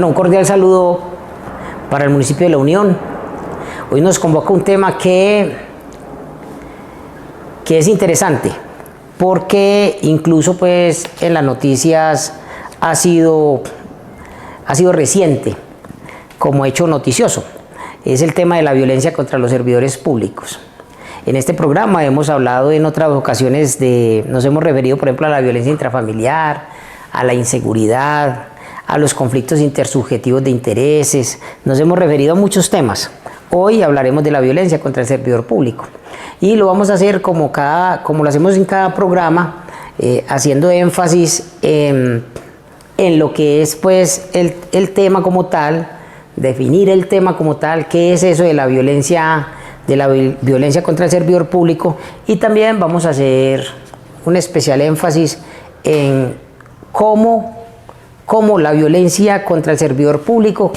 Bueno, un cordial saludo para el municipio de La Unión. Hoy nos convoca un tema que es interesante, porque incluso pues en las noticias ha sido reciente como hecho noticioso. Es el tema de la violencia contra los servidores públicos. En este programa hemos hablado en otras ocasiones nos hemos referido, por ejemplo, a la violencia intrafamiliar, a la inseguridad, a los conflictos intersubjetivos de intereses. Nos hemos referido a muchos temas. Hoy hablaremos de la violencia contra el servidor público. Y lo vamos a hacer como lo hacemos en cada programa, haciendo énfasis en lo que es pues el tema como tal, definir el tema como tal, qué es eso de la violencia contra el servidor público, y también vamos a hacer un especial énfasis en cómo la violencia contra el servidor público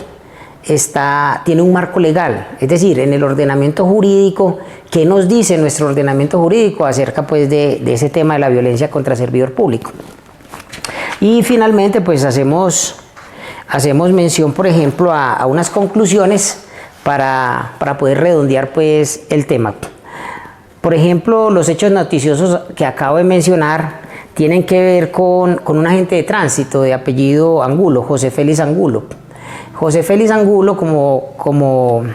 tiene un marco legal, es decir, en el ordenamiento jurídico. ¿Qué nos dice nuestro ordenamiento jurídico acerca pues de ese tema de la violencia contra el servidor público? Y finalmente pues hacemos mención, por ejemplo, a unas conclusiones para poder redondear pues el tema. Por ejemplo, los hechos noticiosos que acabo de mencionar tienen que ver con un agente de tránsito de apellido Angulo, José Félix Angulo. José Félix Angulo, como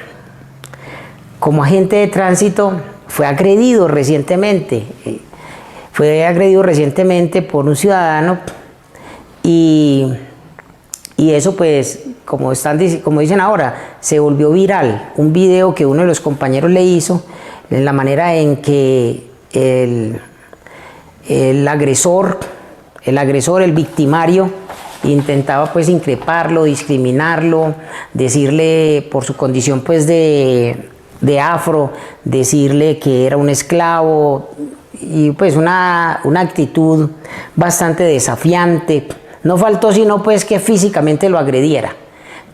agente de tránsito, fue agredido recientemente por un ciudadano, y eso pues, como dicen ahora, se volvió viral. Un video que uno de los compañeros le hizo, en la manera en que el agresor, el victimario, intentaba pues increparlo, discriminarlo, decirle por su condición pues de afro, decirle que era un esclavo, y pues una actitud bastante desafiante. No faltó sino pues que físicamente lo agrediera.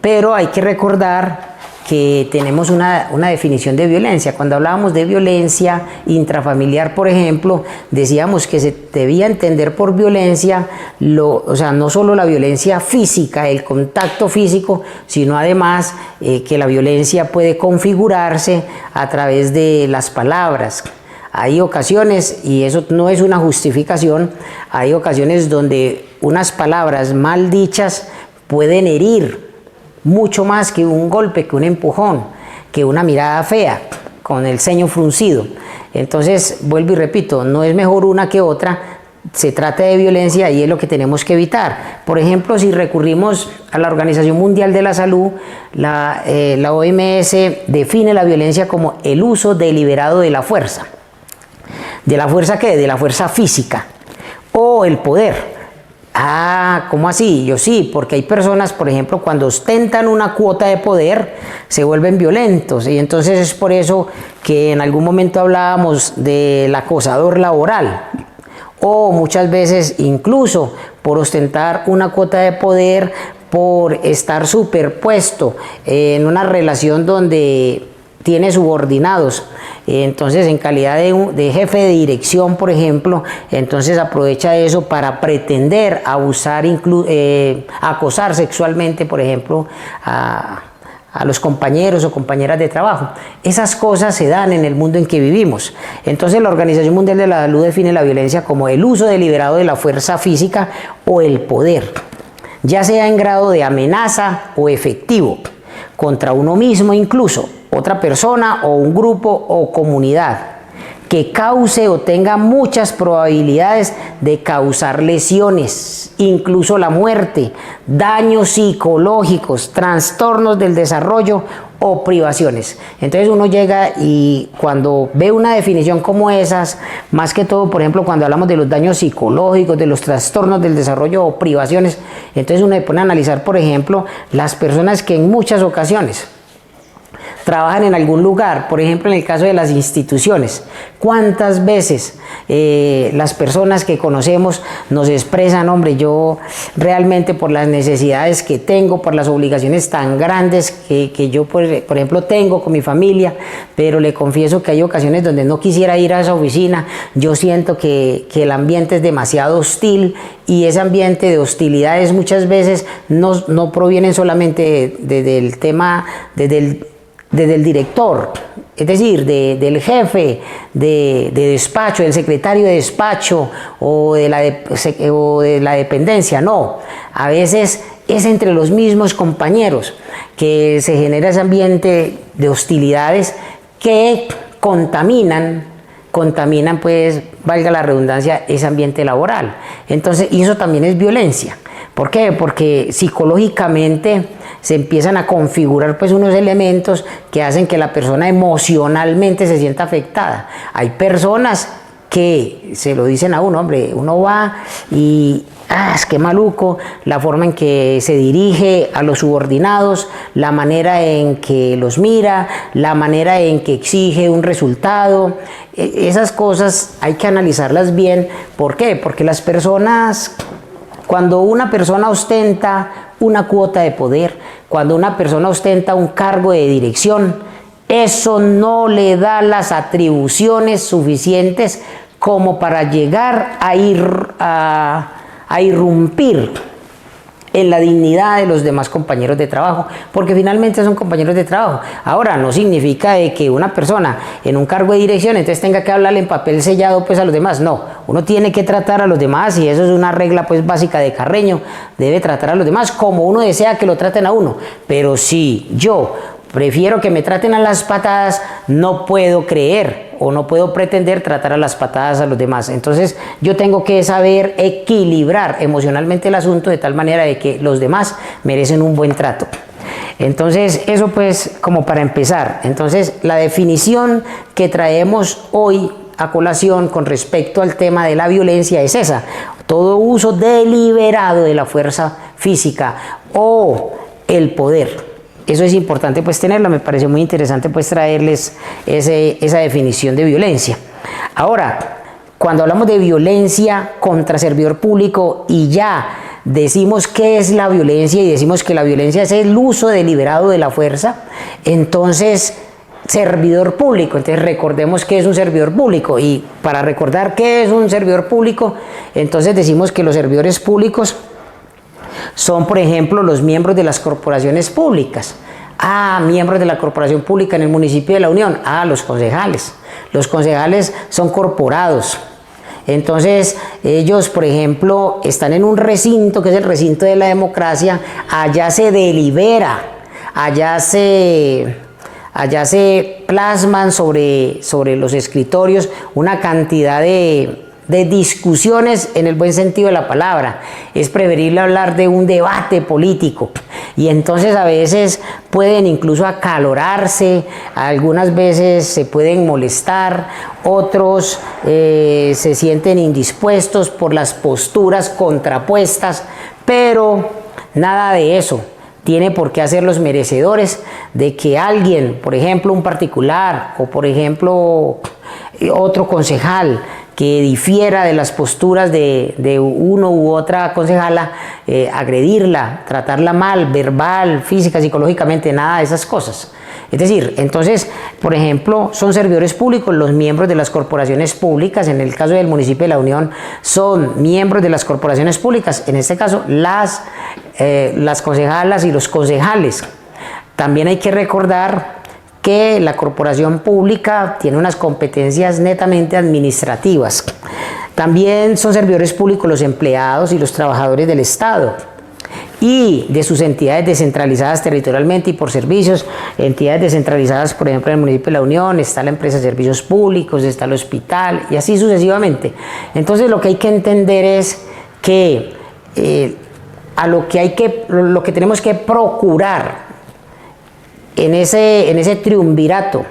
Pero hay que recordar que tenemos una definición de violencia. Cuando hablábamos de violencia intrafamiliar, por ejemplo, decíamos que se debía entender por violencia, no solo la violencia física, el contacto físico, sino además que la violencia puede configurarse a través de las palabras. Hay ocasiones, y eso no es una justificación, hay ocasiones donde unas palabras mal dichas pueden herir mucho más que un golpe, que un empujón, que una mirada fea, con el ceño fruncido. Entonces, vuelvo y repito, no es mejor una que otra, se trata de violencia y es lo que tenemos que evitar. Por ejemplo, si recurrimos a la Organización Mundial de la Salud, la OMS define la violencia como el uso deliberado de la fuerza. ¿De la fuerza qué? De la fuerza física o el poder. ¿Cómo así? Yo sí, porque hay personas, por ejemplo, cuando ostentan una cuota de poder, se vuelven violentos, y entonces es por eso que en algún momento hablábamos del acosador laboral, o muchas veces incluso por ostentar una cuota de poder, por estar superpuesto en una relación donde tiene subordinados. Entonces, en calidad de jefe de dirección, por ejemplo, entonces aprovecha eso para pretender abusar, acosar sexualmente, por ejemplo, a los compañeros o compañeras de trabajo. Esas cosas se dan en el mundo en que vivimos. Entonces, la Organización Mundial de la Salud define la violencia como el uso deliberado de la fuerza física o el poder, ya sea en grado de amenaza o efectivo, contra uno mismo incluso, otra persona o un grupo o comunidad, que cause o tenga muchas probabilidades de causar lesiones, incluso la muerte, daños psicológicos, trastornos del desarrollo o privaciones. Entonces uno llega y cuando ve una definición como esas, más que todo, por ejemplo, cuando hablamos de los daños psicológicos, de los trastornos del desarrollo o privaciones, entonces uno se pone a analizar, por ejemplo, las personas que en muchas ocasiones trabajan en algún lugar, por ejemplo en el caso de las instituciones, ¿cuántas veces las personas que conocemos nos expresan, hombre, yo realmente por las necesidades que tengo, por las obligaciones tan grandes que yo por ejemplo tengo con mi familia, pero le confieso que hay ocasiones donde no quisiera ir a esa oficina, yo siento que el ambiente es demasiado hostil y ese ambiente de hostilidades muchas veces no provienen solamente del tema, desde el director, es decir, del jefe de despacho, del secretario de despacho o de la dependencia, no. A veces es entre los mismos compañeros que se genera ese ambiente de hostilidades que contaminan pues, valga la redundancia, ese ambiente laboral. Entonces, y eso también es violencia. ¿Por qué? Porque psicológicamente se empiezan a configurar pues unos elementos que hacen que la persona emocionalmente se sienta afectada. Hay personas que se lo dicen a uno, hombre, uno va y es que maluco, la forma en que se dirige a los subordinados, la manera en que los mira, la manera en que exige un resultado, esas cosas hay que analizarlas bien. ¿Por qué? Porque las personas, cuando una persona ostenta una cuota de poder, cuando una persona ostenta un cargo de dirección, eso no le da las atribuciones suficientes como para llegar a irrumpir en la dignidad de los demás compañeros de trabajo, porque finalmente son compañeros de trabajo. Ahora, no significa de que una persona en un cargo de dirección entonces tenga que hablarle en papel sellado pues a los demás, no, uno tiene que tratar a los demás y eso es una regla pues básica de Carreño, debe tratar a los demás como uno desea que lo traten a uno, pero si yo prefiero que me traten a las patadas, no puedo creer o no puedo pretender tratar a las patadas a los demás. Entonces yo tengo que saber equilibrar emocionalmente el asunto de tal manera de que los demás merecen un buen trato. Entonces eso pues como para empezar. Entonces la definición que traemos hoy a colación con respecto al tema de la violencia es esa: todo uso deliberado de la fuerza física o el poder. Eso es importante pues tenerlo, me pareció muy interesante pues traerles esa definición de violencia. Ahora, cuando hablamos de violencia contra servidor público y ya decimos qué es la violencia y decimos que la violencia es el uso deliberado de la fuerza, entonces servidor público, entonces recordemos qué es un servidor público, y para recordar qué es un servidor público, entonces decimos que los servidores públicos son, por ejemplo, los miembros de las corporaciones públicas. Miembros de la corporación pública en el municipio de La Unión. Los concejales. Los concejales son corporados. Entonces, ellos, por ejemplo, están en un recinto que es el recinto de la democracia. Allá se delibera, allá se plasman sobre los escritorios una cantidad de discusiones en el buen sentido de la palabra. Es preferible hablar de un debate político y entonces a veces pueden incluso acalorarse, algunas veces se pueden molestar, otros se sienten indispuestos por las posturas contrapuestas, pero nada de eso tiene por qué hacerlos merecedores de que alguien, por ejemplo un particular o por ejemplo otro concejal, que difiera de las posturas de uno u otra concejala, agredirla, tratarla mal, verbal, física, psicológicamente, nada de esas cosas. Es decir, entonces, por ejemplo, son servidores públicos los miembros de las corporaciones públicas. En el caso del municipio de La Unión son miembros de las corporaciones públicas, en este caso las concejalas y los concejales. También hay que recordar que la corporación pública tiene unas competencias netamente administrativas. También son servidores públicos los empleados y los trabajadores del Estado y de sus entidades descentralizadas territorialmente y por servicios, entidades descentralizadas, por ejemplo, en el municipio de La Unión está la empresa de servicios públicos, está el hospital y así sucesivamente. Entonces lo que hay que entender es que lo que tenemos que procurar en ese triunvirato,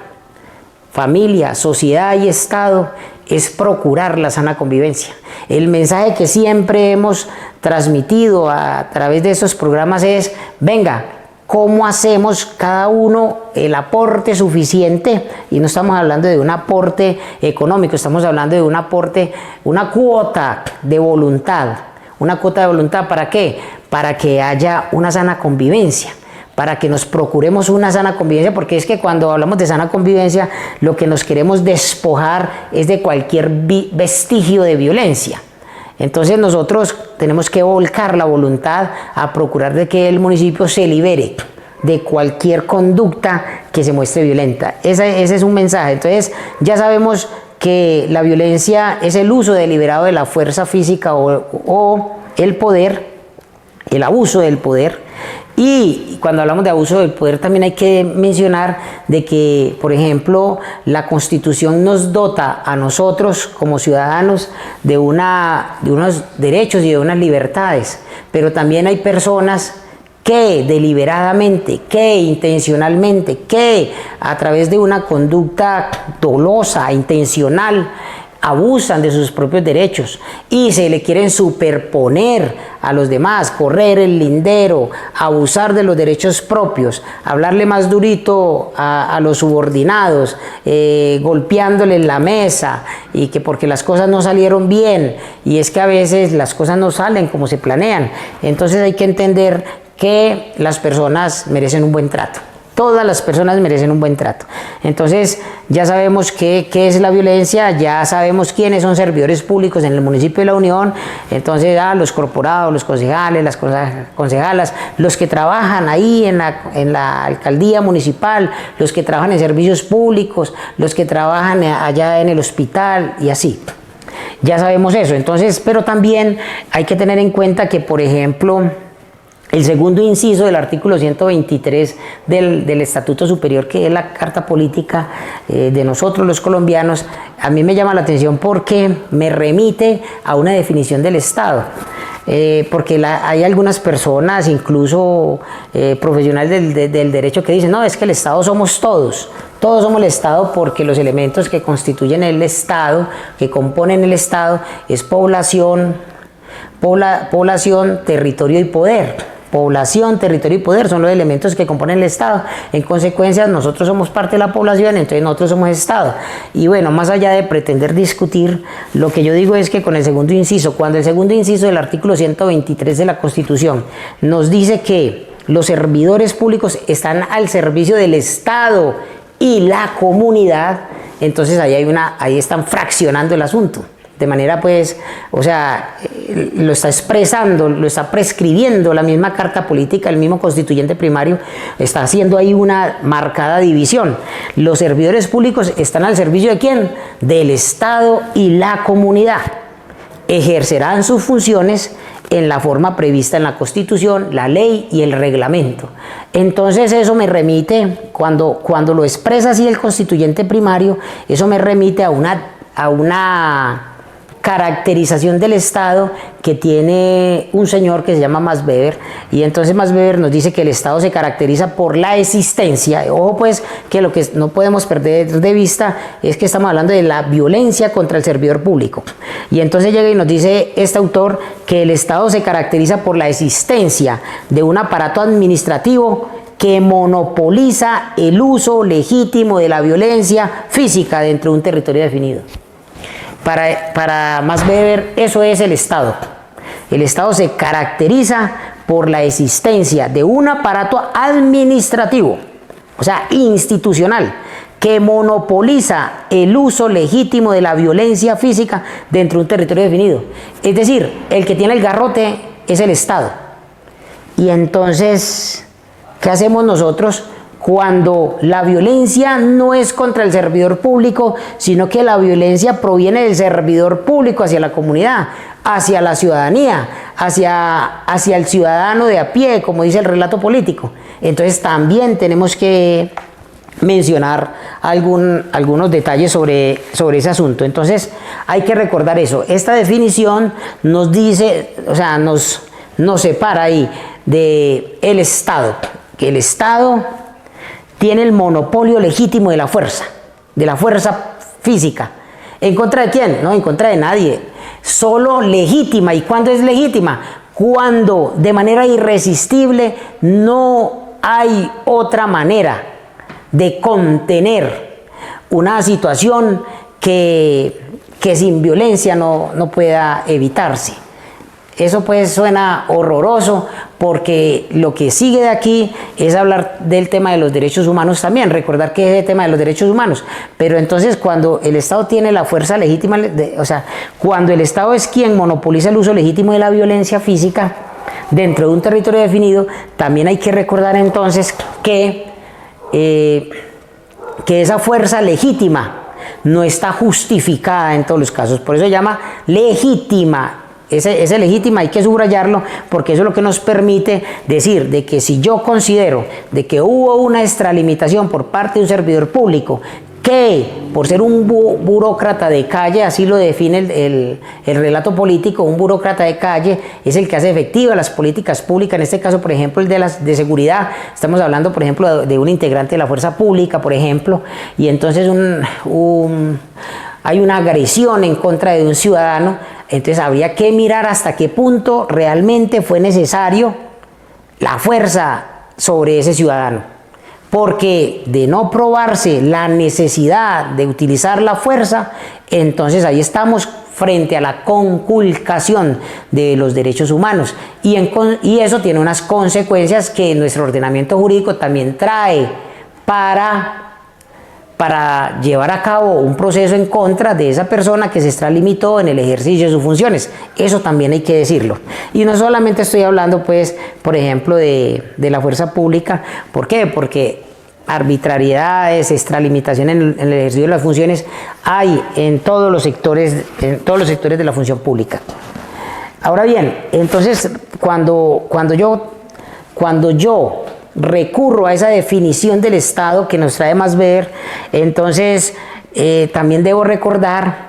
familia, sociedad y Estado, es procurar la sana convivencia. El mensaje que siempre hemos transmitido a través de estos programas es: venga, cómo hacemos cada uno el aporte suficiente, y no estamos hablando de un aporte económico, estamos hablando de un aporte, una cuota de voluntad. ¿Una cuota de voluntad para qué? Para que haya una sana convivencia, para que nos procuremos una sana convivencia, porque es que cuando hablamos de sana convivencia, lo que nos queremos despojar es de cualquier vestigio de violencia. Entonces nosotros tenemos que volcar la voluntad a procurar de que el municipio se libere de cualquier conducta que se muestre violenta. Ese es un mensaje. Entonces ya sabemos que la violencia es el uso deliberado de la fuerza física o el poder, el abuso del poder. Y cuando hablamos de abuso del poder también hay que mencionar de que, por ejemplo, la Constitución nos dota a nosotros como ciudadanos de unos derechos y de unas libertades, pero también hay personas que deliberadamente, que intencionalmente, que a través de una conducta dolosa, intencional, abusan de sus propios derechos y se le quieren superponer a los demás, correr el lindero, abusar de los derechos propios, hablarle más durito a los subordinados, golpeándole en la mesa, y que porque las cosas no salieron bien, y es que a veces las cosas no salen como se planean. Entonces hay que entender que las personas merecen un buen trato. Todas las personas merecen un buen trato. Entonces ya sabemos qué es la violencia, ya sabemos quiénes son servidores públicos en el municipio de La Unión. Entonces los corporados, los concejales, las concejalas, los que trabajan ahí en la alcaldía municipal, los que trabajan en servicios públicos, los que trabajan allá en el hospital y así. Ya sabemos eso. Entonces, pero también hay que tener en cuenta que, por ejemplo, el segundo inciso del artículo 123 del Estatuto Superior, que es la carta política de nosotros los colombianos, a mí me llama la atención porque me remite a una definición del Estado. Porque hay algunas personas, incluso profesionales del derecho, que dicen, no, es que el Estado somos todos. Todos somos el Estado, porque los elementos que constituyen el Estado, que componen el Estado, es población, territorio y poder. Población, territorio y poder son los elementos que componen el Estado. En consecuencia, nosotros somos parte de la población, entonces nosotros somos Estado. Y bueno, más allá de pretender discutir, lo que yo digo es que con el segundo inciso, cuando el segundo inciso del artículo 123 de la Constitución nos dice que los servidores públicos están al servicio del Estado y la comunidad, entonces ahí están fraccionando el asunto. De manera, pues, o sea, lo está expresando, lo está prescribiendo la misma carta política, el mismo constituyente primario, está haciendo ahí una marcada división. Los servidores públicos están al servicio ¿de quién? Del Estado y la comunidad. Ejercerán sus funciones en la forma prevista en la Constitución, la ley y el reglamento. Entonces eso me remite, cuando lo expresa así el constituyente primario, eso me remite a una caracterización del Estado que tiene un señor que se llama Max Weber, y entonces Max Weber nos dice que el Estado se caracteriza por la existencia. Ojo pues, que lo que no podemos perder de vista es que estamos hablando de la violencia contra el servidor público, y entonces llega y nos dice este autor que el Estado se caracteriza por la existencia de un aparato administrativo que monopoliza el uso legítimo de la violencia física dentro de un territorio definido. Para Max Weber, eso es el Estado. El Estado se caracteriza por la existencia de un aparato administrativo, o sea, institucional, que monopoliza el uso legítimo de la violencia física dentro de un territorio definido. Es decir, el que tiene el garrote es el Estado. Y entonces, ¿qué hacemos nosotros cuando la violencia no es contra el servidor público, sino que la violencia proviene del servidor público hacia la comunidad, hacia la ciudadanía, hacia el ciudadano de a pie, como dice el relato político? Entonces también tenemos que mencionar algunos detalles sobre ese asunto. Entonces hay que recordar eso. Esta definición nos dice, o sea, nos separa ahí del Estado, que el Estado tiene el monopolio legítimo de la fuerza física. ¿En contra de quién? No, en contra de nadie. Solo legítima. ¿Y cuándo es legítima? Cuando de manera irresistible no hay otra manera de contener una situación que sin violencia no pueda evitarse. Eso pues suena horroroso, porque lo que sigue de aquí es hablar del tema de los derechos humanos también, recordar que es el tema de los derechos humanos. Pero entonces, cuando el Estado tiene la fuerza legítima, o sea, cuando el Estado es quien monopoliza el uso legítimo de la violencia física dentro de un territorio definido, también hay que recordar entonces que esa fuerza legítima no está justificada en todos los casos. Por eso se llama legítima. Ese legítima hay que subrayarlo, porque eso es lo que nos permite decir de que si yo considero de que hubo una extralimitación por parte de un servidor público, que por ser un burócrata de calle, así lo define el relato político, un burócrata de calle es el que hace efectivas las políticas públicas, en este caso, por ejemplo, el de seguridad. Estamos hablando, por ejemplo, de un integrante de la fuerza pública, por ejemplo, y entonces hay una agresión en contra de un ciudadano. Entonces habría que mirar hasta qué punto realmente fue necesario la fuerza sobre ese ciudadano, porque de no probarse la necesidad de utilizar la fuerza, entonces ahí estamos frente a la conculcación de los derechos humanos, y eso tiene unas consecuencias que nuestro ordenamiento jurídico también trae para llevar a cabo un proceso en contra de esa persona que se extralimitó en el ejercicio de sus funciones. Eso también hay que decirlo. Y no solamente estoy hablando, pues, por ejemplo, de la fuerza pública. ¿Por qué? Porque arbitrariedades, extralimitación en el ejercicio de las funciones hay en todos los sectores de la función pública. Ahora bien, entonces, cuando yo recurro a esa definición del Estado que nos trae más ver, entonces también debo recordar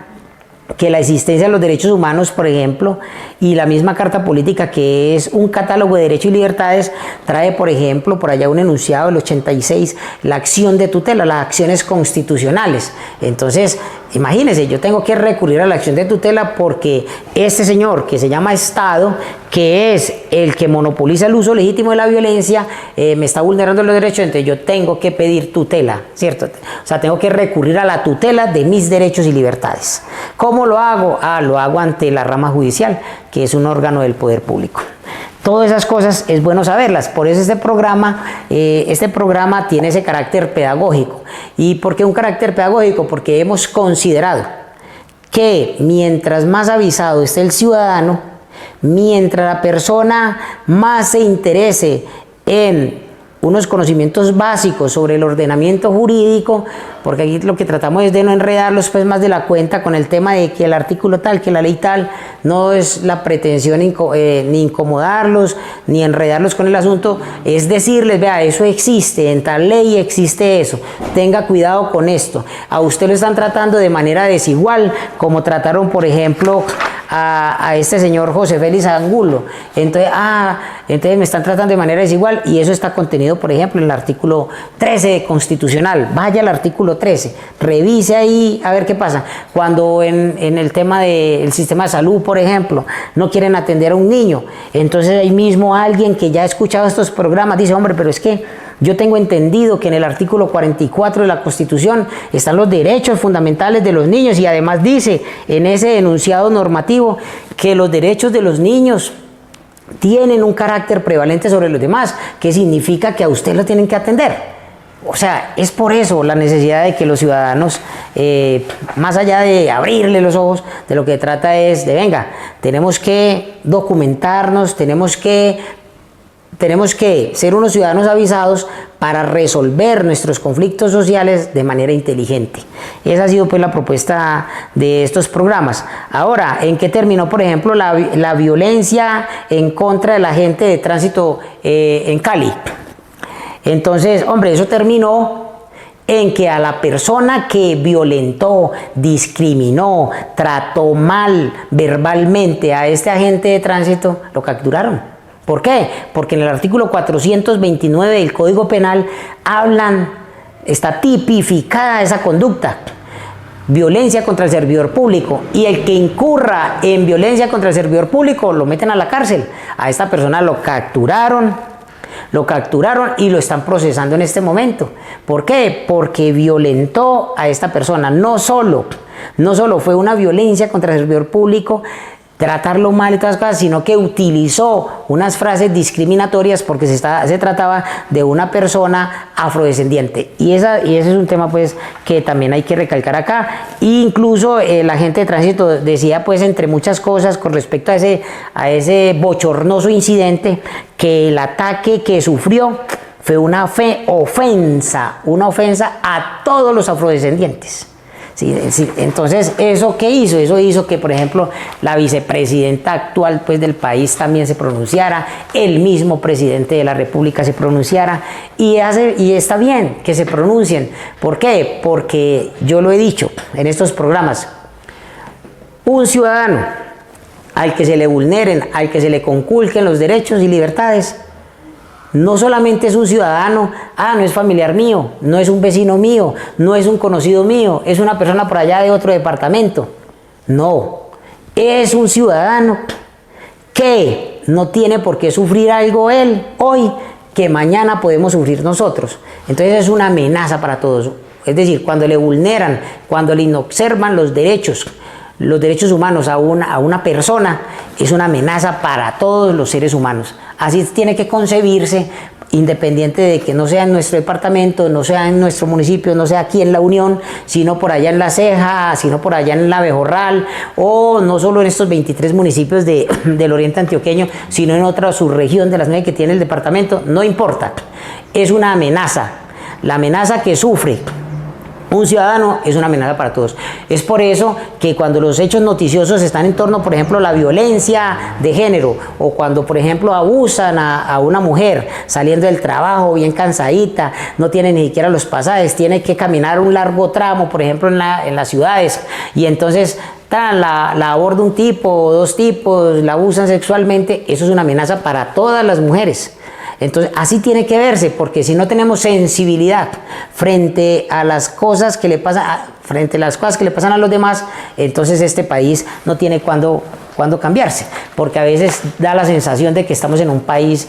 que la existencia de los derechos humanos, por ejemplo, y la misma Carta Política, que es un catálogo de derechos y libertades, trae, por ejemplo, por allá un enunciado del 86, la acción de tutela, las acciones constitucionales. Entonces, imagínense, yo tengo que recurrir a la acción de tutela porque este señor que se llama Estado, que es el que monopoliza el uso legítimo de la violencia, me está vulnerando los derechos, entonces yo tengo que pedir tutela, ¿cierto? O sea, tengo que recurrir a la tutela de mis derechos y libertades. ¿Cómo lo hago? Lo hago ante la rama judicial, que es un órgano del poder público. Todas esas cosas es bueno saberlas, por eso este programa tiene ese carácter pedagógico. ¿Y por qué un carácter pedagógico? Porque hemos considerado que mientras más avisado esté el ciudadano, mientras la persona más se interese en unos conocimientos básicos sobre el ordenamiento jurídico, porque aquí lo que tratamos es de no enredarlos pues más de la cuenta con el tema de que el artículo tal, que la ley tal, no es la pretensión ni incomodarlos, ni enredarlos con el asunto, es decirles, vea, eso existe, en tal ley existe eso, tenga cuidado con esto, a usted lo están tratando de manera desigual, como trataron, por ejemplo, a este señor José Félix Angulo, entonces me están tratando de manera desigual, y eso está contenido, por ejemplo, en el artículo 13 constitucional. Vaya al artículo 13, revise ahí a ver qué pasa. Cuando en el tema del sistema de salud, por ejemplo, no quieren atender a un niño, entonces ahí mismo alguien que ya ha escuchado estos programas dice, hombre, pero es que yo tengo entendido que en el artículo 44 de la Constitución están los derechos fundamentales de los niños, y además dice en ese enunciado normativo que los derechos de los niños tienen un carácter prevalente sobre los demás, que significa que a usted lo tienen que atender. O sea, es por eso la necesidad de que los ciudadanos, más allá de abrirle los ojos, de lo que trata es de, venga, tenemos que documentarnos, tenemos que ser unos ciudadanos avisados para resolver nuestros conflictos sociales de manera inteligente. Esa ha sido pues la propuesta de estos programas. Ahora, ¿en qué terminó, por ejemplo, la violencia en contra de la gente de tránsito en Cali? Entonces, hombre, eso terminó en que a la persona que violentó, discriminó, trató mal verbalmente a este agente de tránsito, lo capturaron. ¿Por qué? Porque en el artículo 429 del Código Penal está tipificada esa conducta, violencia contra el servidor público, y el que incurra en violencia contra el servidor público lo meten a la cárcel. A esta persona lo capturaron, Lo capturaron y lo están procesando en este momento. ¿Por qué? Porque violentó a esta persona. No solo fue una violencia contra el servidor público, tratarlo mal y todas las cosas, sino que utilizó unas frases discriminatorias porque se trataba de una persona afrodescendiente. Y ese es un tema pues que también hay que recalcar acá. E incluso la gente de tránsito decía pues entre muchas cosas con respecto a ese bochornoso incidente que el ataque que sufrió fue una ofensa a todos los afrodescendientes. Sí, entonces, ¿eso qué hizo? Eso hizo que, por ejemplo, la vicepresidenta actual pues, del país también se pronunciara, el mismo presidente de la República se pronunciara, y está bien que se pronuncien. ¿Por qué? Porque yo lo he dicho en estos programas, un ciudadano al que se le vulneren, al que se le conculquen los derechos y libertades, no solamente es un ciudadano, no es familiar mío, no es un vecino mío, no es un conocido mío, es una persona por allá de otro departamento. No, es un ciudadano que no tiene por qué sufrir algo él hoy que mañana podemos sufrir nosotros. Entonces es una amenaza para todos. Es decir, cuando le vulneran, cuando le inobservan los derechos humanos a una persona, es una amenaza para todos los seres humanos. Así tiene que concebirse, independiente de que no sea en nuestro departamento, no sea en nuestro municipio, no sea aquí en la Unión, sino por allá en La Ceja, sino por allá en la Abejorral, o no solo en estos 23 municipios del oriente antioqueño, sino en otra subregión de las 9 que tiene el departamento, no importa. Es una amenaza. La amenaza que sufre un ciudadano es una amenaza para todos. Es por eso que cuando los hechos noticiosos están en torno, por ejemplo, a la violencia de género, o cuando, por ejemplo, abusan a una mujer saliendo del trabajo bien cansadita, no tiene ni siquiera los pasajes, tiene que caminar un largo tramo, por ejemplo, en las ciudades, y entonces la aborda un tipo o dos tipos, la abusan sexualmente, eso es una amenaza para todas las mujeres. Entonces, así tiene que verse, porque si no tenemos sensibilidad frente a las cosas que le pasan, a los demás, entonces este país no tiene cuándo cambiarse, porque a veces da la sensación de que estamos en un país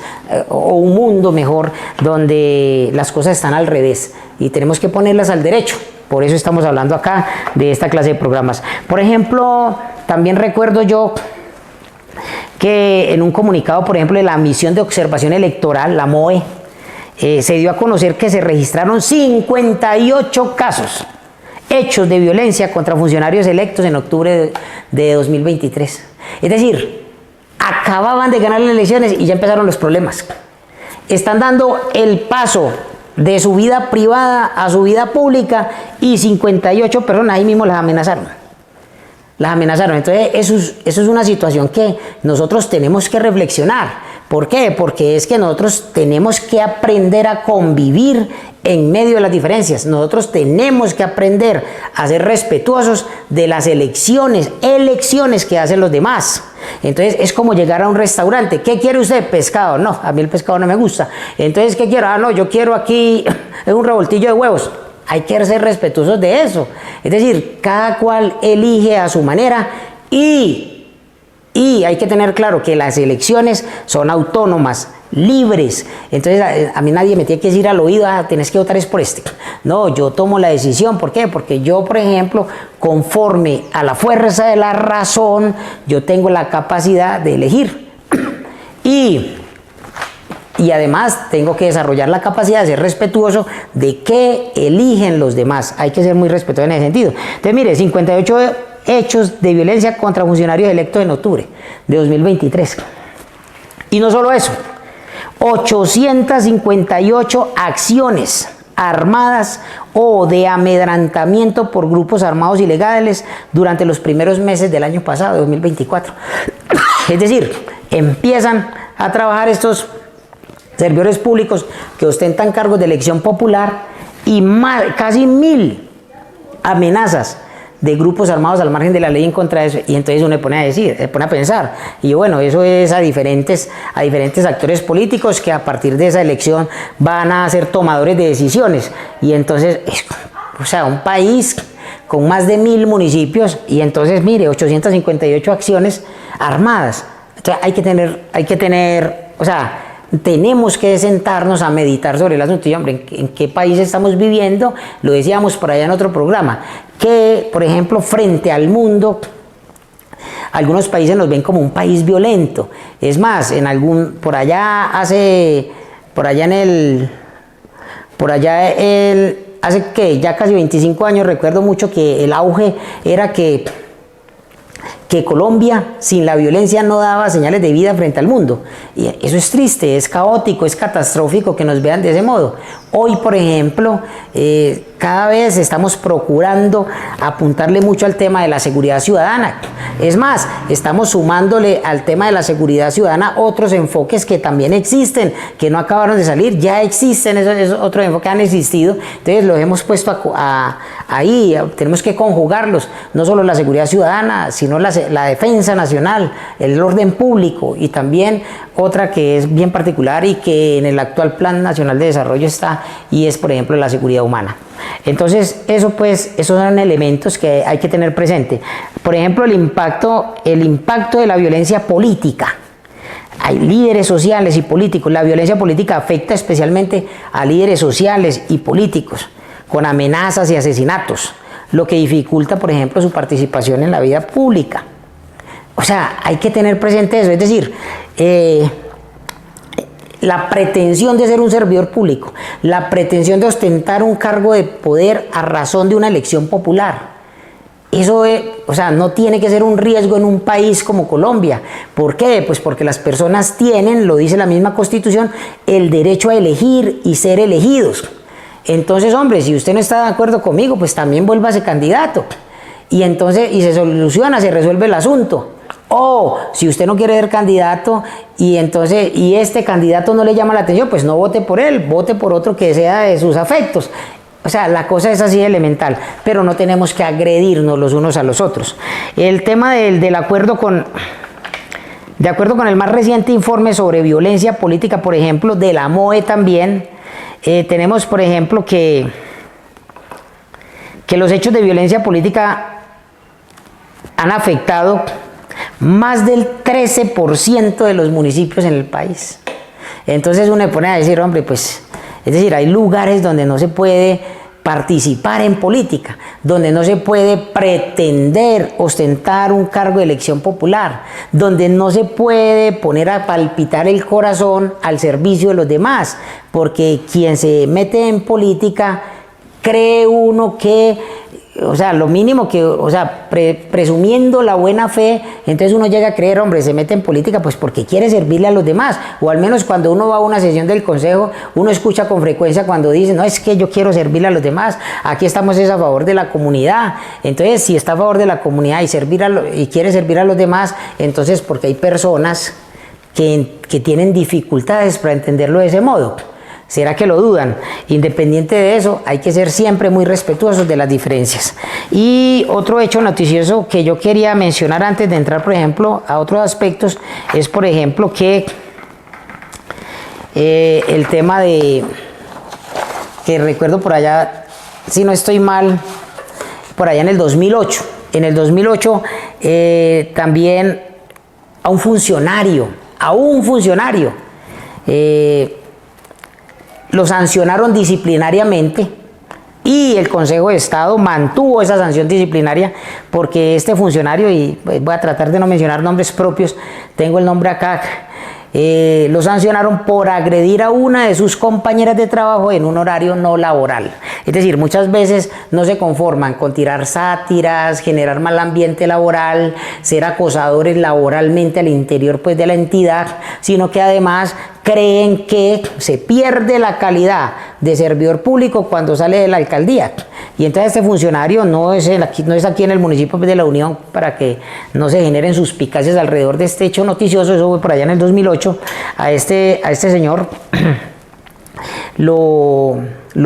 o un mundo mejor donde las cosas están al revés y tenemos que ponerlas al derecho. Por eso estamos hablando acá de esta clase de programas. Por ejemplo, también recuerdo yo que en un comunicado, por ejemplo, de la Misión de Observación Electoral, la MOE, se dio a conocer que se registraron 58 casos, hechos de violencia contra funcionarios electos en octubre de 2023. Es decir, acababan de ganar las elecciones y ya empezaron los problemas. Están dando el paso de su vida privada a su vida pública y 58 personas ahí mismo las amenazaron. Entonces eso es una situación que nosotros tenemos que reflexionar. ¿Por qué? Porque es que nosotros tenemos que aprender a convivir en medio de las diferencias. Nosotros tenemos que aprender a ser respetuosos de las elecciones que hacen los demás. Entonces es como llegar a un restaurante. ¿Qué quiere usted? Pescado. No, a mí el pescado no me gusta. Entonces, ¿qué quiero? No, yo quiero aquí un revoltillo de huevos. Hay que ser respetuosos de eso. Es decir, cada cual elige a su manera y hay que tener claro que las elecciones son autónomas, libres. Entonces a mí nadie me tiene que decir al oído, tienes que votar es por este. No, yo tomo la decisión. ¿Por qué? Porque yo, por ejemplo, conforme a la fuerza de la razón, yo tengo la capacidad de elegir. Y además tengo que desarrollar la capacidad de ser respetuoso de qué eligen los demás. Hay que ser muy respetuoso en ese sentido. Entonces, mire, 58 hechos de violencia contra funcionarios electos en octubre de 2023. Y no solo eso, 858 acciones armadas o de amedrantamiento por grupos armados ilegales durante los primeros meses del año pasado, de 2024. Es decir, empiezan a trabajar estos servidores públicos que ostentan cargos de elección popular y casi 1000 amenazas de grupos armados al margen de la ley en contra de eso. Y entonces uno se pone a pensar, y bueno, eso es a diferentes actores políticos que a partir de esa elección van a ser tomadores de decisiones. Y entonces, un país con más de 1000 municipios y entonces, mire, 858 acciones armadas. Entonces hay que tener, tenemos que sentarnos a meditar sobre el asunto. Y hombre, ¿en qué país estamos viviendo? Lo decíamos por allá en otro programa, que por ejemplo frente al mundo, algunos países nos ven como un país violento. Es más, hace que ya casi 25 años recuerdo mucho que el auge era que Colombia sin la violencia no daba señales de vida frente al mundo. Y eso es triste, es caótico, es catastrófico que nos vean de ese modo. Hoy, por ejemplo, cada vez estamos procurando apuntarle mucho al tema de la seguridad ciudadana. Es más, estamos sumándole al tema de la seguridad ciudadana otros enfoques que también existen, que no acabaron de salir, ya existen, esos otros enfoques han existido, entonces los hemos puesto ahí, tenemos que conjugarlos, no solo la seguridad ciudadana, sino la defensa nacional, el orden público, y también otra que es bien particular y que en el actual Plan Nacional de Desarrollo está, y es por ejemplo la seguridad humana. Entonces esos son elementos que hay que tener presente. Por ejemplo, el impacto de la violencia política. Hay líderes sociales y políticos. La violencia política afecta especialmente a líderes sociales y políticos con amenazas y asesinatos, lo que dificulta, por ejemplo, su participación en la vida pública. O sea, hay que tener presente eso, es decir, la pretensión de ser un servidor público, la pretensión de ostentar un cargo de poder a razón de una elección popular. Eso no tiene que ser un riesgo en un país como Colombia. ¿Por qué? Pues porque las personas tienen, lo dice la misma Constitución, el derecho a elegir y ser elegidos. Entonces, hombre, si usted no está de acuerdo conmigo, pues también vuélvase candidato. Y entonces, y se soluciona, se resuelve el asunto. O si usted no quiere ser candidato y este candidato no le llama la atención, pues no vote por él, vote por otro que sea de sus afectos. O sea, la cosa es así elemental, pero no tenemos que agredirnos los unos a los otros. El tema de acuerdo con el más reciente informe sobre violencia política, por ejemplo, de la MOE también, tenemos, por ejemplo, que los hechos de violencia política han afectado más del 13% de los municipios en el país. Entonces uno se pone a decir, hombre, pues, es decir, hay lugares donde no se puede participar en política, donde no se puede pretender ostentar un cargo de elección popular, donde no se puede poner a palpitar el corazón al servicio de los demás, porque quien se mete en política cree uno que, lo mínimo que, presumiendo la buena fe, entonces uno llega a creer, hombre, se mete en política pues porque quiere servirle a los demás, o al menos cuando uno va a una sesión del consejo, uno escucha con frecuencia cuando dicen, no, es que yo quiero servirle a los demás, aquí estamos a favor de la comunidad. Entonces, si está a favor de la comunidad y quiere servir a los demás, entonces porque hay personas que tienen dificultades para entenderlo de ese modo. ¿Será que lo dudan? Independiente de eso, hay que ser siempre muy respetuosos de las diferencias. Y otro hecho noticioso que yo quería mencionar antes de entrar, por ejemplo, a otros aspectos, es, por ejemplo, que el tema que recuerdo por allá, si no estoy mal, por allá en el 2008. En el 2008 también a un funcionario, lo sancionaron disciplinariamente y el Consejo de Estado mantuvo esa sanción disciplinaria porque este funcionario, y voy a tratar de no mencionar nombres propios, tengo el nombre acá, lo sancionaron por agredir a una de sus compañeras de trabajo en un horario no laboral. Es decir, muchas veces no se conforman con tirar sátiras, generar mal ambiente laboral, ser acosadores laboralmente al interior pues de la entidad, sino que además creen que se pierde la calidad de servidor público cuando sale de la alcaldía. Y entonces este funcionario no es aquí en el municipio de La Unión, para que no se generen suspicacias alrededor de este hecho noticioso. Eso fue por allá en el 2008. A este señor lo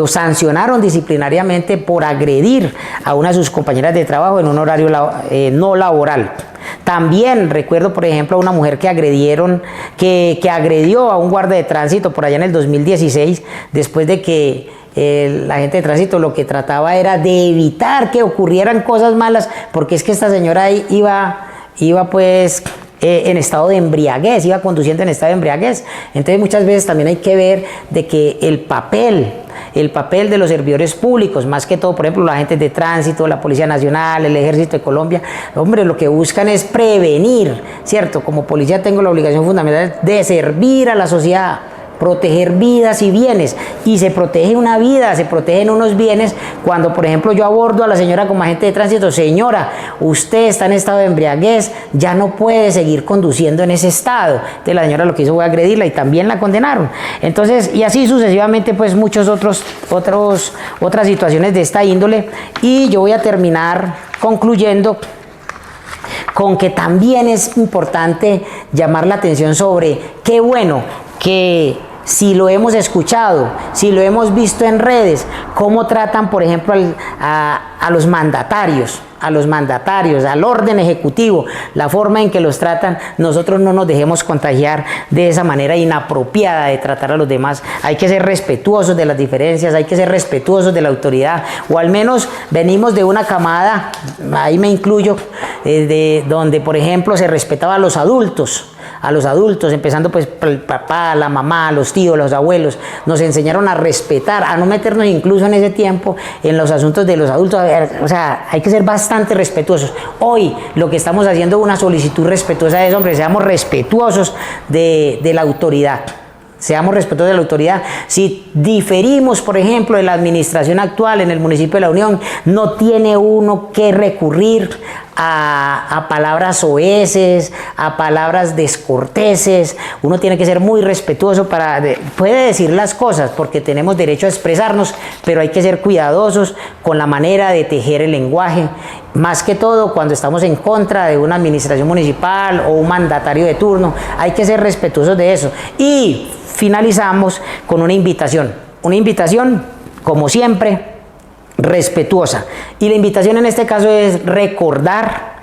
sancionaron disciplinariamente por agredir a una de sus compañeras de trabajo en un horario no laboral. También recuerdo, por ejemplo, a una mujer que agredió a un guardia de tránsito por allá en el 2016, después de que la gente de tránsito lo que trataba era de evitar que ocurrieran cosas malas, porque es que esta señora iba pues en estado de embriaguez, iba conduciendo en estado de embriaguez. Entonces muchas veces también hay que ver de que el papel de los servidores públicos, más que todo, por ejemplo, los agentes de tránsito, la Policía Nacional, el Ejército de Colombia, hombre, lo que buscan es prevenir, ¿cierto? Como policía tengo la obligación fundamental de servir a la sociedad, proteger vidas y bienes, y se protege una vida, se protegen unos bienes cuando, por ejemplo, yo abordo a la señora como agente de tránsito: señora, usted está en estado de embriaguez, ya no puede seguir conduciendo en ese estado. Entonces la señora lo que hizo fue agredirla y también la condenaron. Entonces, y así sucesivamente, pues muchas otras situaciones de esta índole. Y yo voy a terminar concluyendo con que también es importante llamar la atención sobre qué bueno que si lo hemos escuchado, si lo hemos visto en redes, cómo tratan, por ejemplo, a los mandatarios, al orden ejecutivo, la forma en que los tratan. Nosotros no nos dejemos contagiar de esa manera inapropiada de tratar a los demás. Hay que ser respetuosos de las diferencias, hay que ser respetuosos de la autoridad, o al menos venimos de una camada, ahí me incluyo, donde, por ejemplo, se respetaba a los adultos, empezando pues por el papá, la mamá, los tíos, los abuelos. Nos enseñaron a respetar, a no meternos incluso en ese tiempo en los asuntos de los adultos. O sea, hay que ser bastante respetuosos. Hoy lo que estamos haciendo es una solicitud respetuosa es, hombre, seamos respetuosos de la autoridad. Seamos respetuosos de la autoridad. Si diferimos, por ejemplo, de la administración actual en el municipio de La Unión, no tiene uno que recurrir a palabras soeces, a palabras descorteses. Uno tiene que ser muy respetuoso puede decir las cosas porque tenemos derecho a expresarnos, pero hay que ser cuidadosos con la manera de tejer el lenguaje. Más que todo cuando estamos en contra de una administración municipal o un mandatario de turno, hay que ser respetuosos de eso. Y finalizamos con una invitación, como siempre, respetuosa. Y la invitación en este caso es recordar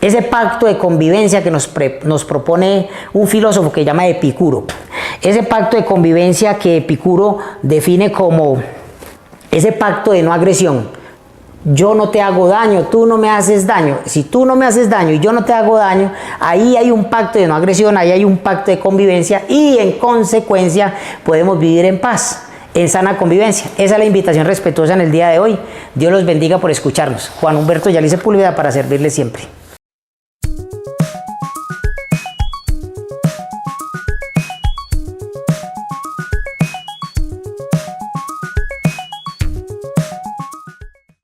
ese pacto de convivencia que nos propone un filósofo que llama Epicuro. Ese pacto de convivencia que Epicuro define como ese pacto de no agresión. Yo no te hago daño, tú no me haces daño. Si tú no me haces daño y yo no te hago daño, ahí hay un pacto de no agresión, ahí hay un pacto de convivencia y en consecuencia podemos vivir en paz, en sana convivencia. Esa es la invitación respetuosa en el día de hoy. Dios los bendiga por escucharnos. Juan Humberto Yalice Sepúlveda para servirles siempre.